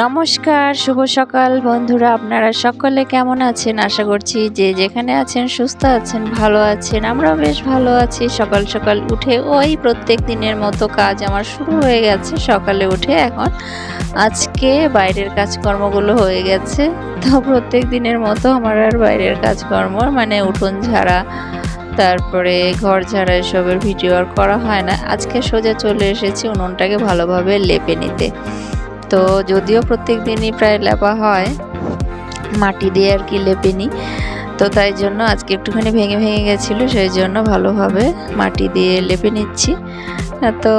নমস্কার, শুভ সকাল বন্ধুরা। আপনারা সকলে কেমন আছেন? আশা করছি যে যেখানে আছেন সুস্থ আছেন, ভালো আছেন। আমরাও বেশ ভালো আছি। সকাল সকাল উঠে ওই প্রত্যেক দিনের মতো কাজ আমার শুরু হয়ে গেছে। সকালে উঠে এখন আজকে বাইরের কাজকর্মগুলো হয়ে গেছে। তো প্রত্যেক দিনের মতো আমার আর বাইরের কাজকর্ম মানে উঠোন ঝাড়া, তারপরে ঘর ঝাড়া এসবের ভিডিও আর করা হয় না। আজকে সোজা চলে এসেছি উনুনটাকে ভালোভাবে লেপে নিতে। তো যদিও প্রত্যেক দিনই প্রায় লেপা হয়, মাটি দিয়ে আর কি লেপে নিই। তো তাই জন্য আজকে একটুখানি ভেঙে ভেঙে গেছিলো, সেই জন্য ভালোভাবে মাটি দিয়ে লেপে নিচ্ছি। তো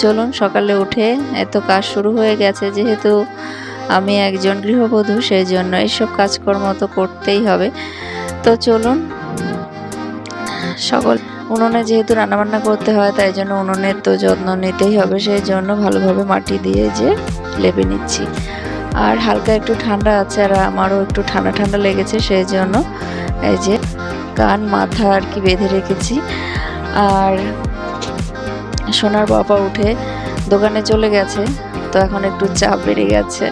চলুন, সকালে উঠে এত কাজ শুরু হয়ে গেছে। যেহেতু আমি একজন গৃহবধূ, সেই জন্য এইসব কাজকর্ম তো করতেই হবে। তো চলুন, সকল উনুনে যেহেতু রান্নাবান্না করতে হয়, তাই জন্য উনুনের তো যত্ন নিতেই হবে। সেই জন্য ভালোভাবে মাটি দিয়ে যে লেপে নিচ্ছি। আর হালকা একটু ঠান্ডা আছে, আর আমারও একটু ঠান্ডা ঠান্ডা লেগেছে, সেই জন্য এই যে কান মাথা আর কি বেঁধে রেখেছি। আর সোনার বাবা উঠে দোকানে চলে গেছে, তো এখন একটু চাপ বেড়ে গেছে।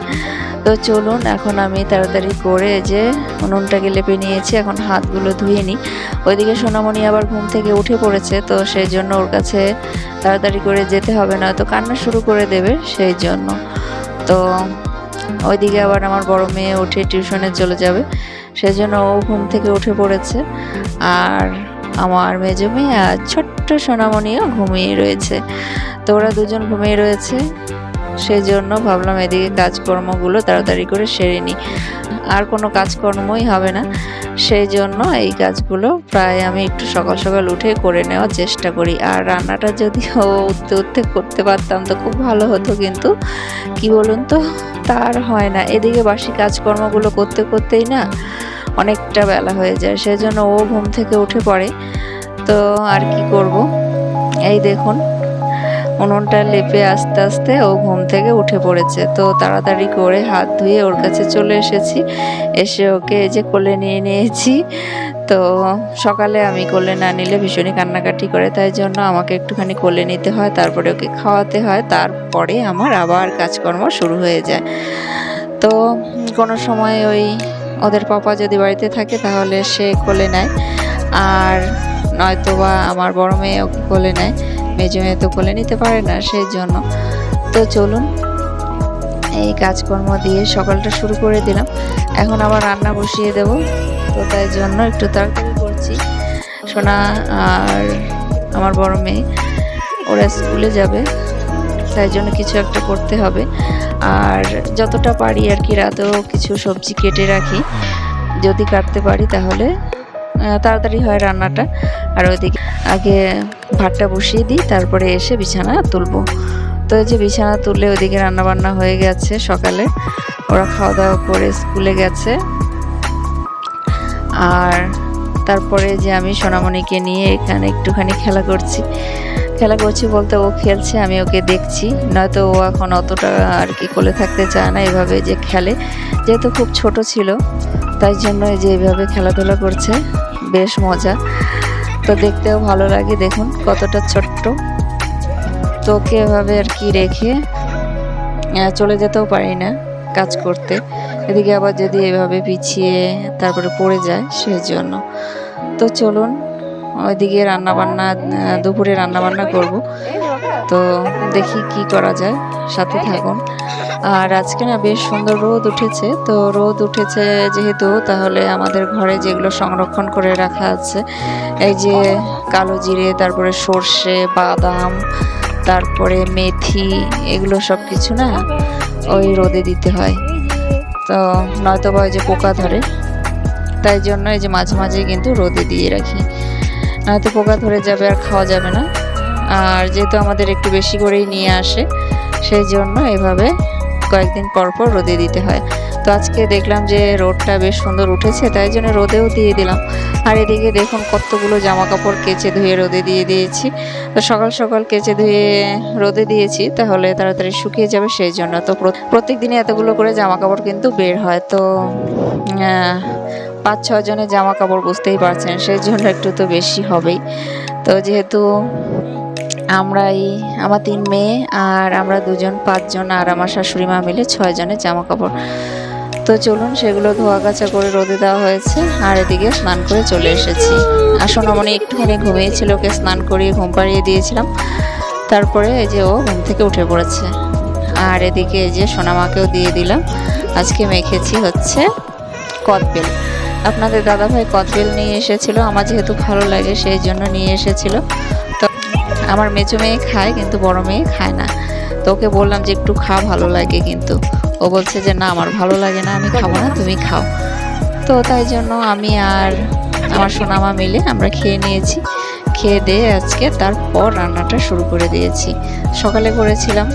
তো চলুন, এখন আমি তাড়াতাড়ি করে যে উনুনটাকে লেপে নিয়েছি, এখন হাতগুলো ধুয়ে নিই। ওইদিকে সোনামণি আবার ঘুম থেকে উঠে পড়েছে, তো সেই জন্য ওর কাছে তাড়াতাড়ি করে যেতে হবে, না তো কান্না শুরু করে দেবে, সেই জন্য। তো ওইদিকে আবার আমার বড় মেয়ে উঠে টিউশনে চলে যাবে, সেই জন্য ও ঘুম থেকে উঠে পড়েছে। আর আমার মেজো মেয়ে আর ছোট্ট সোনামণিও ঘুমিয়ে রয়েছে। তো ওরা দুজন ঘুমিয়ে রয়েছে, সেই জন্য ভাবলাম এদিকে কাজকর্মগুলো তাড়াতাড়ি করে সেরে নিই। আর কোনো কাজকর্মই হবে না, সেই জন্য এই কাজগুলো প্রায় আমি একটু সকাল সকাল উঠে করে নেওয়ার চেষ্টা করি। আর রান্নাটা যদি উঠতে উঠতে করতে পারতাম তো খুব ভালো হতো, কিন্তু কি বলুন তো, তার হয় না। এদিকে বাসি কাজকর্মগুলো করতে করতেই না অনেকটা বেলা হয়ে যায়, সেই জন্য ও ঘুম থেকে উঠে পড়ে। তো আর কি করব, এই দেখুন উনুনটা লেপে আস্তে আস্তে ও ঘুম থেকে উঠে পড়েছে। তো তাড়াতাড়ি করে হাত ধুয়ে ওর কাছে চলে এসেছি, এসে ওকে এই যে কোলে নিয়ে নিয়েছি। তো সকালে আমি কোলে না নিলে ভীষণই কান্নাকাটি করে, তাই জন্য আমাকে একটুখানি কোলে নিতে হয়, তারপরে ওকে খাওয়াতে হয়, তারপরে আমার আবার কাজকর্ম শুরু হয়ে যায়। তো কোনো সময় ওই ওদের পাপা যদি বাড়িতে থাকে তাহলে সে কোলে নেয়, আর নয়তো বা আমার বড় মেয়ে ওকে কোলে নেয়। মেজো মেয়ে তো কোলে নিতে পারে না, সেই জন্য। তো চলুন, এই কাজকর্ম দিয়ে সকালটা শুরু করে দিলাম। এখন আবার রান্না বসিয়ে দেব, তো তাই জন্য একটু তাড়াতাড়ি করছি। সোনা আর আমার বড় মেয়ে ওরা স্কুলে যাবে, তাই জন্য কিছু একটা করতে হবে। আর যতটা পারি আর কি রাতেও কিছু সবজি কেটে রাখি, যদি কাটতে পারি তাহলে তাড়াতাড়ি হয় রান্নাটা। আর ওইদিকে আগে ভাতটা বসিয়ে দিই, তারপরে এসে বিছানা তুলবো। তো এই যে বিছানা তুললে ওইদিকে রান্নাবান্না হয়ে গেছে সকালে, ওরা খাওয়া দাওয়া করে স্কুলে গেছে। আর তারপরে যে আমি সোনামণিকে নিয়ে এখানে একটুখানি খেলা করছি বলতে ও খেলছে, আমি ওকে দেখছি। নয়তো ও এখন অতটা আর কি কোলে থাকতে চায় না, এভাবে যে খেলে, যেহেতু খুব ছোট ছিল তাই জন্য এই যে এইভাবে খেলাধুলা করছে, বেশ মজা। তো দেখতেও ভালো লাগে, দেখুন কতটা ছোট্ট। তো ওকে এভাবে আর কি রেখে চলে যেতেও পারি না কাজ করতে। এদিকে আবার যদি এভাবে পিছিয়ে তারপরে পড়ে যায়, সেই জন্য। তো চলুন, ওইদিকে রান্নাবান্না, দুপুরে রান্নাবান্না করব। তো দেখি কি করা যায়, সাথে থাকুন। আর আজকে না বেশ সুন্দর রোদ উঠেছে। তো রোদ উঠেছে যেহেতু, তাহলে আমাদের ঘরে যেগুলো সংরক্ষণ করে রাখা আছে, এই যে কালো জিরে, তারপরে সর্ষে, বাদাম, তারপরে মেথি, এগুলো সব কিছু না ওই রোদে দিতে হয়। তো নয়তো বা ওই যে পোকা ধরে, তাই জন্য এই যে মাঝে মাঝে কিন্তু রোদে দিয়ে রাখি, নয়তো পোকা ধরে যাবে আর খাওয়া যাবে না। আর যেহেতু আমাদের একটু বেশি করেই নিয়ে আসে, সেই জন্য এভাবে কয়েকদিন পর পর রোদে দিতে হয়। তো আজকে দেখলাম যে রোদটা বেশ সুন্দর উঠেছে, তাই জন্য রোদেও দিয়ে দিলাম। আর এদিকে দেখুন কতগুলো জামা কাপড় কেচে ধুয়ে রোদে দিয়ে দিয়েছি। তো সকাল সকাল কেচে ধুয়ে রোদে দিয়েছি, তাহলে তাড়াতাড়ি শুকিয়ে যাবে, সেই জন্য। তো প্রত্যেক দিনে এতগুলো করে জামা কাপড় কিন্তু বের হয়। তো 5-6 জনের জামা কাপড়, বুঝতেই পারছেন, সেই জন্য একটু তো বেশি হবেই। তো যেহেতু আমরাই, আমার 3 মেয়ে আর আমরা দুজন 5 জন, আর আমার শাশুড়ি মা মিলে 6 জনের জামা কাপড়। তো চলুন সেগুলো ধোয়া কাচা করে রোদে দেওয়া হয়েছে, আর এদিকে স্নান করে চলে এসেছি। আর সোনামণি একটুখানি ঘুমিয়েছিল, ওকে স্নান করিয়ে ঘুম পাড়িয়ে দিয়েছিলাম। তারপরে এই যে ও ঘুম থেকে উঠে পড়েছে। আর এদিকে এই যে সোনামাকেও দিয়ে দিলাম। আজকে মেখেছি হচ্ছে কদবেল। আপনাদের দাদাভাই কদবেল নিয়ে এসেছিল, আমার যেহেতু ভালো লাগে সেই জন্য নিয়ে এসেছিল। তো আমার মেজো মেয়ে খায় কিন্তু বড় মেয়ে খায় না। তো ওকে বললাম যে একটু খা, ভালো লাগে, কিন্তু ও বলছে যে না আমার ভালো লাগে না, আমি খাবো না, তুমি খাও। তো তাই জন্য আমি আর আমার সোনামা মিলে আমরা খেয়ে নিয়েছি। খেয়ে দিয়ে আজকে তারপর রান্নাটা শুরু করে দিয়েছি। সকালে করেছিলাম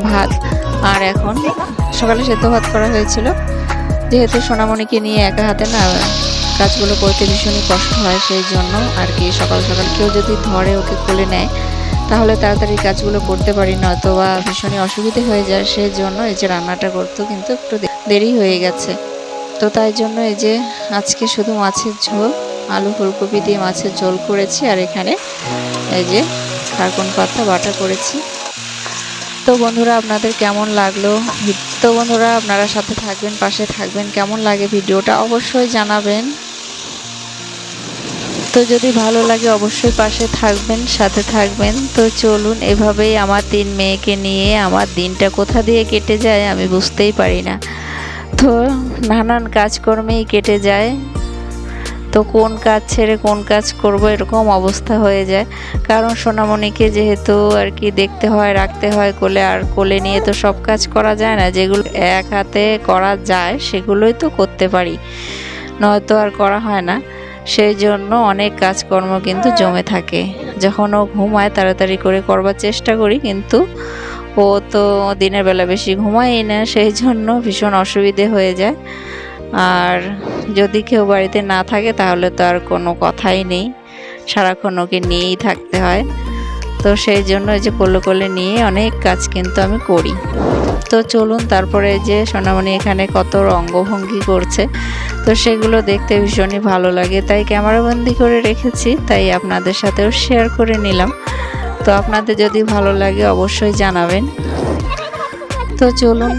ভাত, আর এখন সকালে সেদ্ধ ভাত করা হয়েছিল। যেহেতু সোনামণিকে নিয়ে একা হাতে না কাজগুলো করতে ভীষণই কষ্ট হয়, সেই জন্য আর কি সকাল সকাল কেউ যদি ধরে ওকে কোলে নেয় তাহলে তাড়াতাড়ি কাজগুলো করতে পারি, নয়তো বা ভীষণই অসুবিধে হয়ে যায়। সেই জন্য এই যে রান্নাটা করতেও কিন্তু একটু দেরি হয়ে গেছে। তো তাই জন্য এই যে আজকে শুধু মাছের ঝোল, আলু ফুলকপি দিয়ে মাছের ঝোল করেছি, আর এখানে এই যে খারকুন পাতা বাটা করেছি। তো বন্ধুরা আপনাদের কেমন লাগলো? তো বন্ধুরা আপনারা সাথে থাকবেন, পাশে থাকবেন, কেমন লাগে ভিডিওটা অবশ্যই জানাবেন। তো যদি ভালো লাগে অবশ্যই পাশে থাকবেন, সাথে থাকবেন। তো চলুন, এভাবেই আমার 3 মেয়েকে নিয়ে আমার দিনটা কোথা দিয়ে কেটে যায় আমি বুঝতেই পারি না। তো নানান কাজকর্মেই কেটে যায়। তো কোন কাজ ছেড়ে কোন কাজ করব এরকম অবস্থা হয়ে যায়। কারণ সোনামণিকে যেহেতু আর কি দেখতে হয়, রাখতে হয় কোলে, আর কোলে নিয়ে তো সব কাজ করা যায় না। যেগুলো এক হাতে করা যায় সেগুলোই তো করতে পারি, নয়তো আর করা হয় না। সেই জন্য অনেক কাজকর্ম কিন্তু জমে থাকে। যখন ও ঘুমায় তাড়াতাড়ি করে করবার চেষ্টা করি, কিন্তু ও তো দিনের বেলা বেশি ঘুমায়ই না, সেই জন্য ভীষণ অসুবিধে হয়ে যায়। আর যদি কেউ বাড়িতে না থাকে তাহলে তো আর কোনো কথাই নেই, সারাক্ষণ ওকে নিয়েই থাকতে হয়। তো সেই জন্য এই যে কোলে কোলে নিয়ে অনেক কাজ কিন্তু আমি করি। তো চলুন, তারপরে যে সোনামণি এখানে কত অঙ্গভঙ্গি করছে, তো সেগুলো দেখতে ভীষণই ভালো লাগে, তাই ক্যামেরাবন্দি করে রেখেছি, তাই আপনাদের সাথেও শেয়ার করে নিলাম। তো আপনাদের যদি ভালো লাগে অবশ্যই জানাবেন। তো চলুন,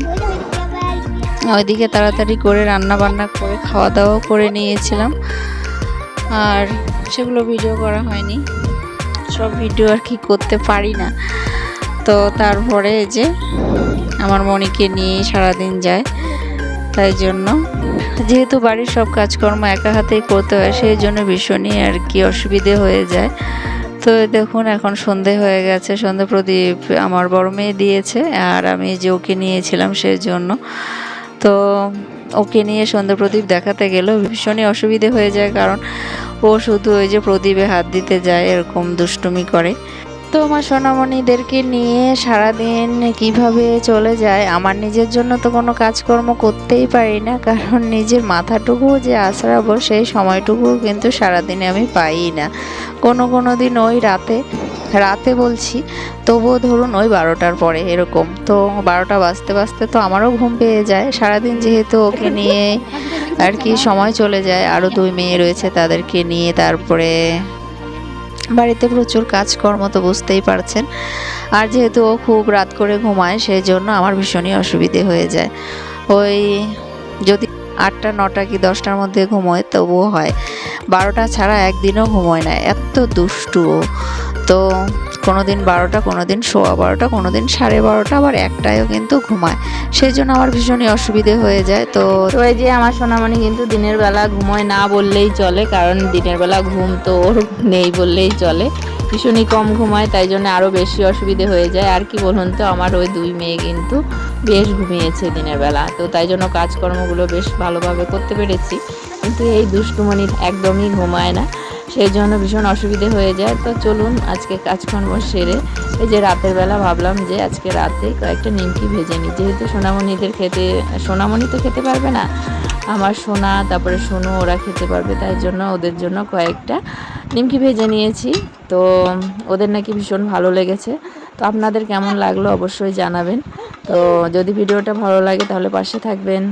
ওইদিকে তাড়াতাড়ি করে রান্না বান্না করে খাওয়া দাওয়া করে নিয়েছিলাম, আর সেগুলো ভিডিও করা হয়নি, সব ভিডিও আর কি করতে পারি না। তো তারপরে যে আমার মনিকে নিয়ে সারাদিন যায়, তাই জন্য যেহেতু বাড়ির সব কাজকর্ম একা হাতেই করতে হয়, সেই জন্য ভীষণই আর কি অসুবিধে হয়ে যায়। তো দেখুন এখন সন্ধে হয়ে গেছে, সন্ধে প্রদীপ আমার বড় মেয়ে দিয়েছে, আর আমি যে ওকে নিয়েছিলাম সেই জন্য। তো ওকে নিয়ে সন্ধে প্রদীপ দেখাতে গেলেও ভীষণই অসুবিধে হয়ে যায়, কারণ ও শুধু ওই যে প্রদীপে হাত দিতে যায়, এরকম দুষ্টুমি করে। তো আমার সোনামণিদেরকে নিয়ে সারাদিন কিভাবে চলে যায়, আমার নিজের জন্য তো কোনো কাজকর্ম করতেই পারি না, কারণ নিজের মাথাটুকু যে আছড়াবো সেই সময়টুকু কিন্তু সারাদিনে আমি পাই না। কোনো দিন ওই রাতে বলছি, তবুও ধরুন ওই 12টার পরে এরকম। তো 12টা বাজতে বাজতে তো আমারও ঘুম পেয়ে যায়। সারাদিন যেহেতু ওকে নিয়ে আর কি সময় চলে যায়, আরও 2 মেয়ে রয়েছে তাদেরকে নিয়ে, তারপরে বাড়িতে প্রচুর কাজকর্ম তো বুঝতেই পারছেন। আর যেহেতু ও খুব রাত করে ঘুমায়, সেই জন্য আমার ভীষণই অসুবিধে হয়ে যায়। ওই যদি 8টা 9টা কি 10টার মধ্যে ঘুমোয় তবুও হয়, 12টা ছাড়া একদিনও ঘুমোয় না, এত দুষ্টু ও। তো কোনোদিন 12টা, কোনোদিন 12:15, কোনোদিন 12:30, আবার 1টায়ও কিন্তু ঘুমায়। সেই জন্য আমার ভীষণই অসুবিধে হয়ে যায়। তো এই যে আমার সোনামণি কিন্তু দিনের বেলা ঘুমোয় না বললেই চলে, কারণ দিনের বেলা ঘুম তো ওর নেই বললেই চলে, ভীষণই কম ঘুমায়, তাই জন্য আরও বেশি অসুবিধে হয়ে যায়। আর কি বলুন তো, আমার ওই 2 মেয়ে কিন্তু বেশ ঘুমিয়েছে দিনের বেলা, তো তাই জন্য কাজকর্মগুলো বেশ ভালোভাবে করতে পেরেছি। কিন্তু এই দুষ্টুমণি একদমই ঘুমায় না, সেই জন্য ভীষণ অসুবিধে হয়ে যায়। তো চলুন আজকে কাজকর্ম সেরে এই যে রাতের বেলা ভাবলাম যে আজকে রাতে কয়েকটা নিমকি ভেজে নিই, যেহেতু সোনামণি তো খেতে পারবে না, আমার সোনা তারপরে সোনু ওরা খেতে পারবে, তাই জন্য ওদের জন্য কয়েকটা নিমকি ভেজে নিয়েছি। তো ওদের নাকি ভীষণ ভালো লেগেছে। তো আপনাদের কেমন লাগলো অবশ্যই জানাবেন। তো যদি ভিডিওটা ভালো লাগে তাহলে পাশে থাকবেন।